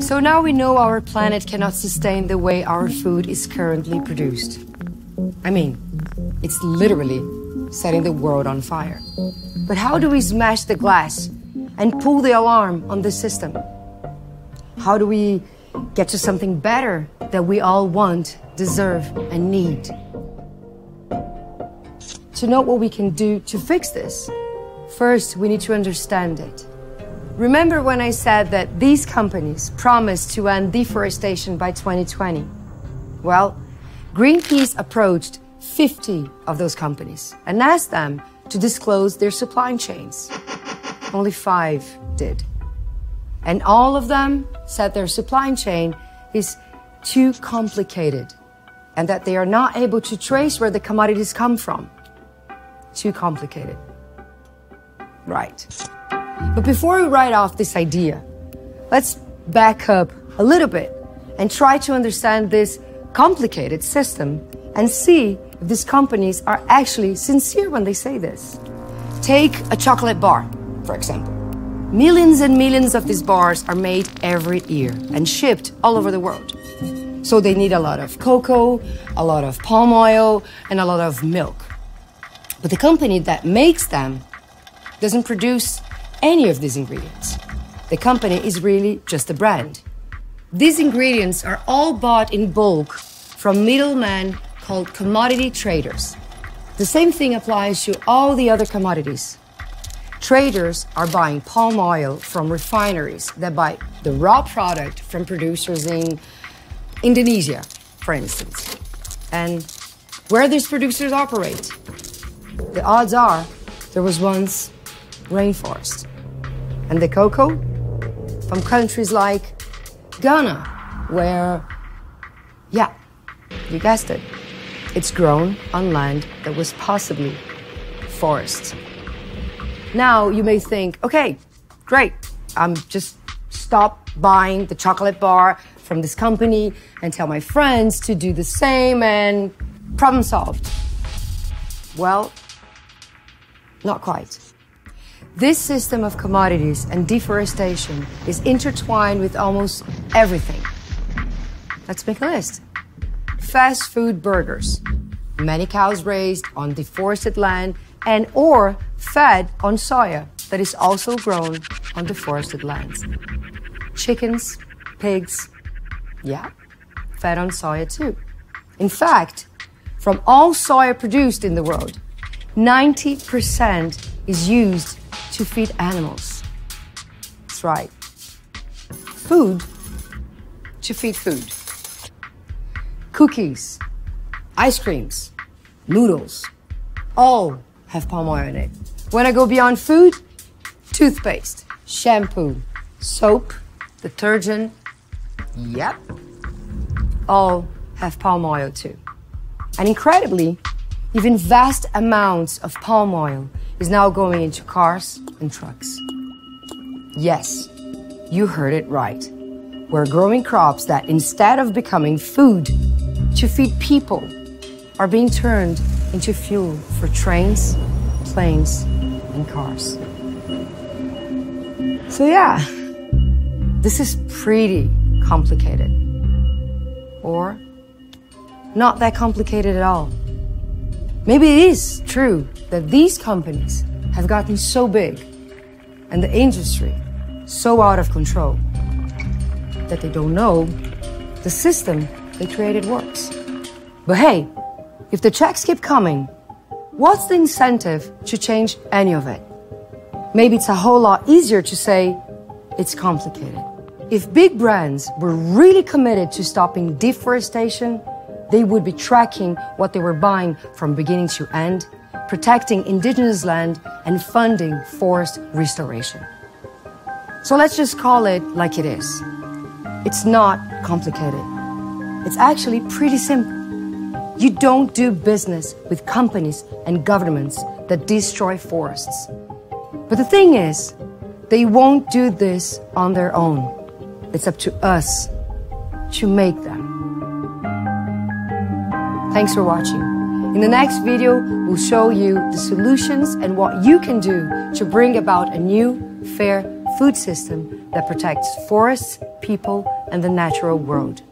So now we know our planet cannot sustain the way our food is currently produced. I mean, it's literally setting the world on fire. But how do we smash the glass and pull the alarm on this system? How do we get to something better that we all want, deserve, and need? To know what we can do to fix this, first we need to understand it. Remember when I said that these companies promised to end deforestation by 2020? Well, Greenpeace approached 50 of those companies and asked them to disclose their supply chains. Only 5 did. And all of them said their supply chain is too complicated and that they are not able to trace where the commodities come from. Too complicated. Right. But before we write off this idea, let's back up a little bit and try to understand this complicated system and see if these companies are actually sincere when they say this. Take a chocolate bar, for example. Millions and millions of these bars are made every year and shipped all over the world. So they need a lot of cocoa, a lot of palm oil, and a lot of milk. But the company that makes them doesn't produce any of these ingredients. The company is really just a brand. These ingredients are all bought in bulk from middlemen called commodity traders. The same thing applies to all the other commodities. Traders are buying palm oil from refineries that buy the raw product from producers in Indonesia, for instance. And where these producers operate, the odds are there was once rainforest. And the cocoa from countries like Ghana, where, yeah, you guessed it, it's grown on land that was possibly forest. Now you may think, okay, great, I'm just stop buying the chocolate bar from this company and tell my friends to do the same and problem solved. Well, not quite. This system of commodities and deforestation is intertwined with almost everything. Let's make a list. Fast food burgers. Many cows raised on deforested land and or fed on soya that is also grown on deforested lands. Chickens, pigs, yeah, fed on soya too. In fact, from all soya produced in the world, 90% is used to feed animals. That's right. Food to feed food. Cookies, ice creams, noodles, all have palm oil in it. When I go beyond food, toothpaste, shampoo, soap, detergent, yep, all have palm oil too. And incredibly, even vast amounts of palm oil is now going into cars and trucks. Yes, you heard it right. We're growing crops that, instead of becoming food to feed people, are being turned into fuel for trains, planes, and cars. So yeah, this is pretty complicated. Or not that complicated at all. Maybe it is true that these companies have gotten so big and the industry so out of control that they don't know the system they created works. But hey, if the checks keep coming, what's the incentive to change any of it? Maybe it's a whole lot easier to say it's complicated. If big brands were really committed to stopping deforestation, they would be tracking what they were buying from beginning to end, protecting indigenous land, and funding forest restoration. So let's just call it like it is. It's not complicated. It's actually pretty simple. You don't do business with companies and governments that destroy forests. But the thing is, they won't do this on their own. It's up to us to make them. Thanks for watching. In the next video, we'll show you the solutions and what you can do to bring about a new, fair food system that protects forests, people, and the natural world.